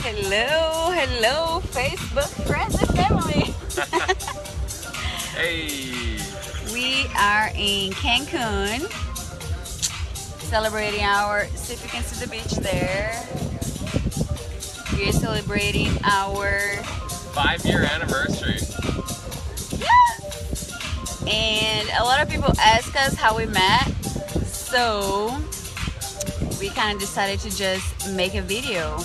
Hello, hello, Facebook friends and family. Hey. We are in Cancun, celebrating our. See if you can see the beach there. We are celebrating our 5-year anniversary. yes. And a lot of people ask us how we met, so we kind of decided to just make a video.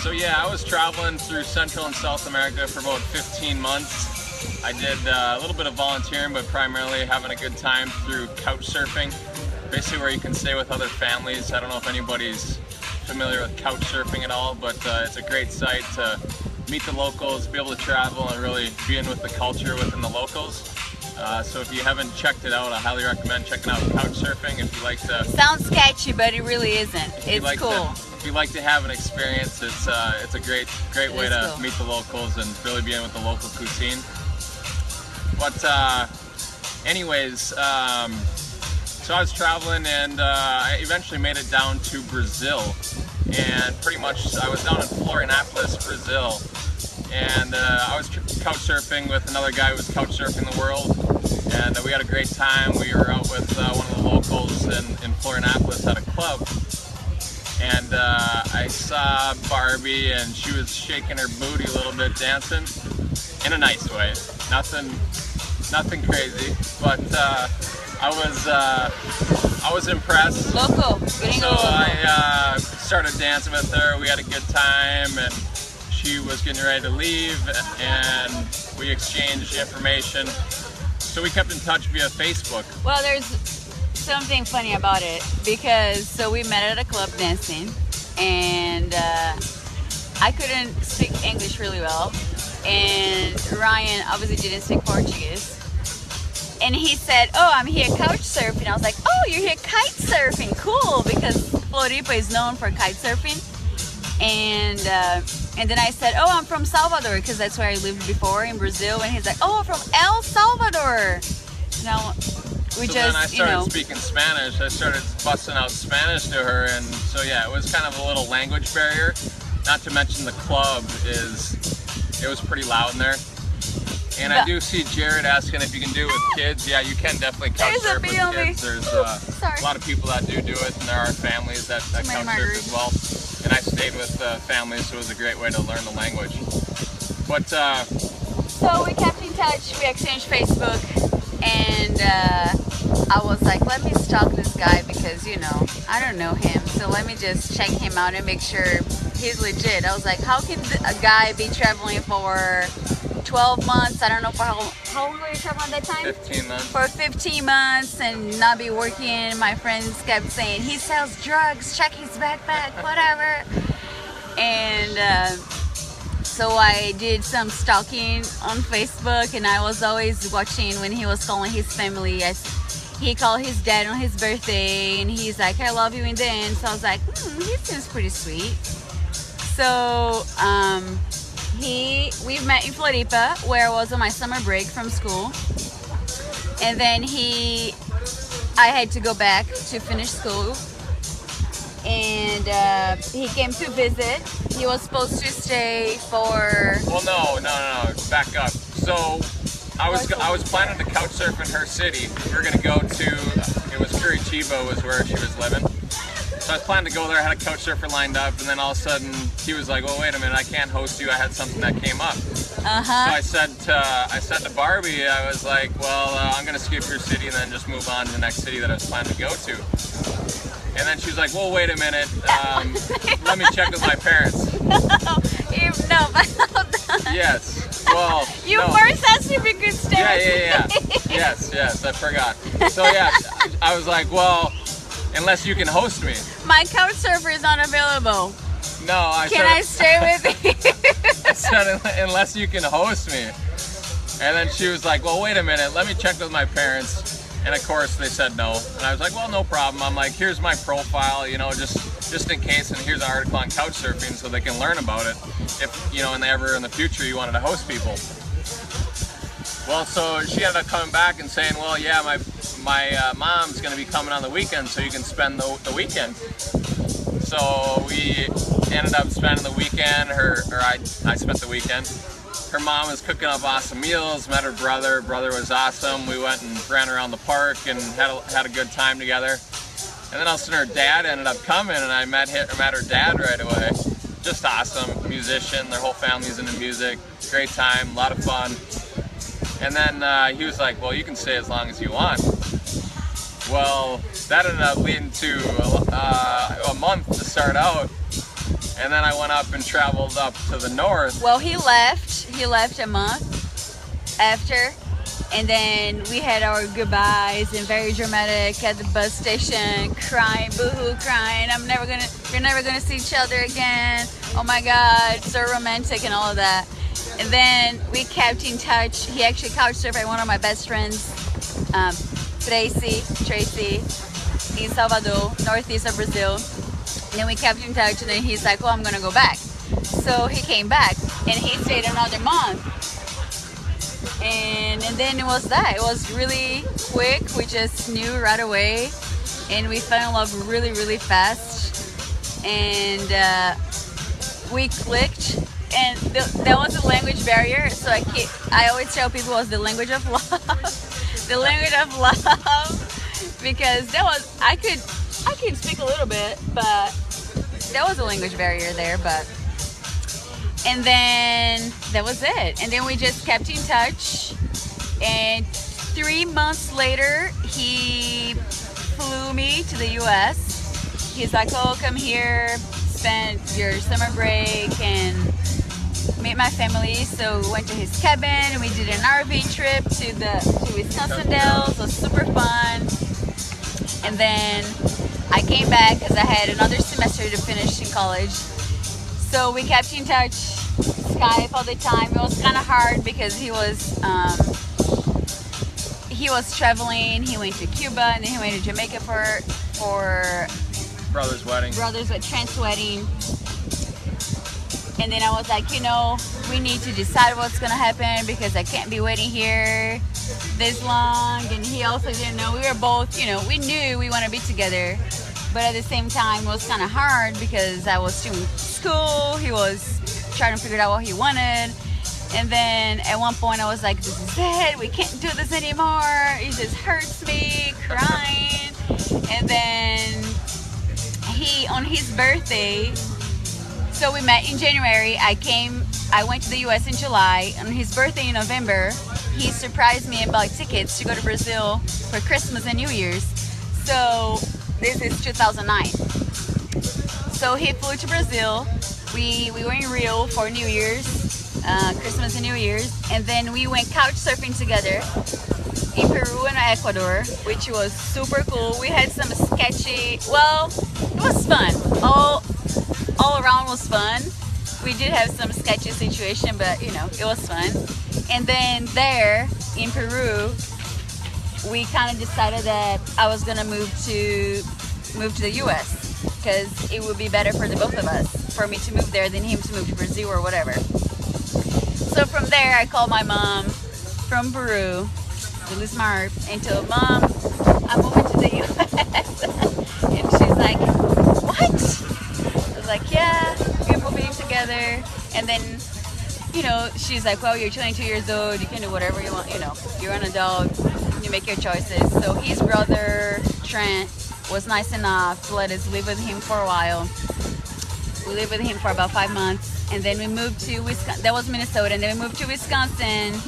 So yeah, I was traveling through Central and South America for about 15 months. I did a little bit of volunteering, but primarily having a good time through couch surfing, basically where you can stay with other families. I don't know if anybody's familiar with couch surfing at all, but it's a great site to meet the locals, be able to travel, and really be in with the culture within the locals. So if you haven't checked it out, I highly recommend checking out couch surfing. If you like to, Sounds sketchy, but it really isn't. It's like cool. if you like to have an experience, it's a great way to cool. meet the locals and really be in with the local cuisine. But anyways, so I was traveling and I eventually made it down to Brazil, and pretty much I was down in Florianópolis, Brazil, and I was couch surfing with another guy who was couch surfing the world, and we had a great time. We were out with one of the locals in Florianópolis at a club, and I saw Barbie, and she was shaking her booty a little bit, dancing in a nice way. Nothing crazy, but I was impressed. Local. So I started dancing with her. We had a good time, and she was getting ready to leave, and we exchanged information. So we kept in touch via Facebook. Well, there's something funny about it because we met at a club dancing, and I couldn't speak English really well, and Ryan obviously didn't speak Portuguese. And he said, "Oh, I'm here couch surfing." I was like, "Oh, you're here kite surfing? Cool!" Because Floripa is known for kite surfing. And then I said, "Oh, I'm from Salvador," because that's where I lived before in Brazil. And he's like, "Oh, from El Salvador." Now we So just, then I started speaking Spanish. I started busting out Spanish to her, and so yeah, it was kind of a little language barrier. Not to mention the club it was pretty loud in there. And I do see Jared asking if you can do it with kids. Yeah, you can definitely couch surf with kids. There's a lot of people that do it, and there are families that couch surf as well. And I stayed with families, so it was a great way to learn the language. But so we kept in touch. We exchanged Facebook, and I was like, let me stalk this guy because I don't know him, so let me just check him out and make sure he's legit. I was like, how can a guy be traveling for 12 months? I don't know for how long were you traveling at that time? 15 months. For 15 months and not be working. My friends kept saying, he sells drugs, check his backpack, whatever. And so I did some stalking on Facebook, and I was always watching when he was calling his family. He called his dad on his birthday, and he's like, I love you, and then so I was like, he seems pretty sweet. So we met in Floripa, where I was on my summer break from school, and then I had to go back to finish school, and he came to visit. He was supposed to stay for. Well, no, back up. So I was planning to couch surf in her city. We were gonna go to, it was Curitiba was where she was living. So I was planning to go there. I had a couch surfer lined up, and then all of a sudden he was like, "Well, wait a minute, I can't host you. I had something that came up." So I said to Barbie, I was like, "Well, I'm gonna skip your city and then just move on to the next city that I was planning to go to." And then she was like, "Well, wait a minute. Let me check with my parents." No, but hold on. Yes. Well, You first asked if you could stay. Yeah. Yes, I forgot. So yeah, I was like, "Well, unless you can host me." My couch surfer is not available. No, Can I stay with you? I said, unless you can host me. And then she was like, "Well, wait a minute, let me check with my parents." And of course they said no. And I was like, "Well, no problem." I'm like, "Here's my profile, just in case, and here's an article on couch surfing so they can learn about it if, in the future you wanted to host people." Well, so she ended up coming back and saying, "Well, yeah, my mom's going to be coming on the weekend, so you can spend the weekend." So we ended up spending the weekend. I spent the weekend. Her mom was cooking up awesome meals. Met her brother. Brother was awesome. We went and ran around the park and had a good time together. And then all of a sudden her dad ended up coming, and I met her dad right away. Just awesome, musician. Their whole family's into music. Great time, a lot of fun. And then he was like, "Well, you can stay as long as you want." Well, that ended up leading to a month to start out. And then I went up and traveled up to the north. Well, he left a month after, and then we had our goodbyes and very dramatic at the bus station, crying, boohoo, crying. You're never gonna see each other again. Oh my God, so romantic and all of that. And then we kept in touch. He actually couch surfed one of my best friends, Tracy, in Salvador, northeast of Brazil. And then we kept in touch, and then he's like, "Oh, I'm gonna go back." So he came back, and he stayed another month. And then it was that. It was really quick. We just knew right away, and we fell in love really, really fast. And we clicked. And that was a language barrier. So I always tell people it was the language of love, the language of love, because I could speak a little bit, but there was a language barrier there. And then that was it. And then we just kept in touch. And 3 months later, he flew me to the U.S. He's like, "Oh, come here, spend your summer break and meet my family." So we went to his cabin and we did an RV trip to Wisconsin Dells. It was super fun. And then I came back because I had another semester to finish in college. So we kept in touch, Skype all the time. It was kind of hard because he was traveling. He went to Cuba and then he went to Jamaica for Brother's wedding. Trent's wedding. And then I was like, we need to decide what's gonna happen because I can't be waiting here this long. And he also didn't know. We were both, we knew we want to be together, but at the same time it was kind of hard because I was doing school. He was trying to figure out what he wanted. And then at one point I was like, "This is it. We can't do this anymore. It just hurts me," crying. And then on his birthday, so we met in January. I went to the US in July. On his birthday in November, he surprised me and bought tickets to go to Brazil for Christmas and New Year's. So this is 2009. So he flew to Brazil. We were in Rio for New Year's, Christmas and New Year's. And then we went couch surfing together in Peru and Ecuador, which was super cool. We had some sketchy, it was fun. All around was fun. We did have some sketchy situation, but it was fun. And then there in Peru, we kind of decided that I was gonna move to the US because it would be better for the both of us, for me to move there than him to move to Brazil or whatever. So from there, I called my mom from Peru, really smart, and told Mom, "I'm moving to the US." And she's like, "What?" I was like, "Yeah, we're moving together." And then, she's like, "Well, you're 22 years old. You can do whatever you want. You're an adult. You make your choices." So his brother, Trent, was nice enough to let us live with him for a while. We lived with him for about 5 months. And then we moved to Wisconsin. That was Minnesota. And then we moved to Wisconsin.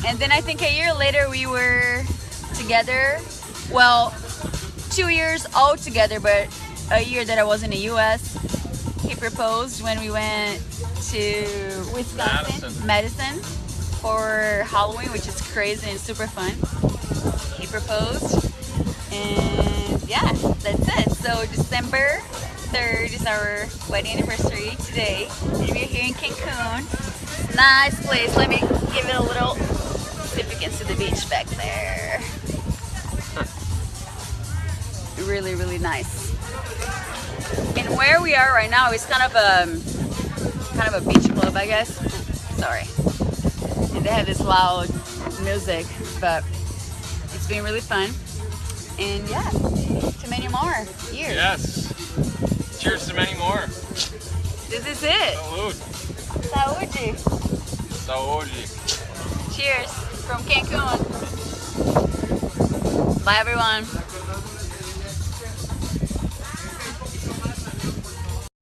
And then I think a year later we were together. Well, 2 years all together, but a year that I was in the US. He proposed when we went to Wisconsin, Madison for Halloween, which is crazy and super fun. He proposed, and yeah, that's it. So December 3rd is our wedding anniversary today, and we're here in Cancun. Nice place. Let me give it a little, see if you can see the beach back there. Really, really nice. And where we are right now is kind of a beach club, I guess. Sorry. And they have this loud music, but it's been really fun. And yeah, to many more years. Yes. Cheers it. Salud. Saúde. Saúde. Cheers from Cancun. Bye everyone.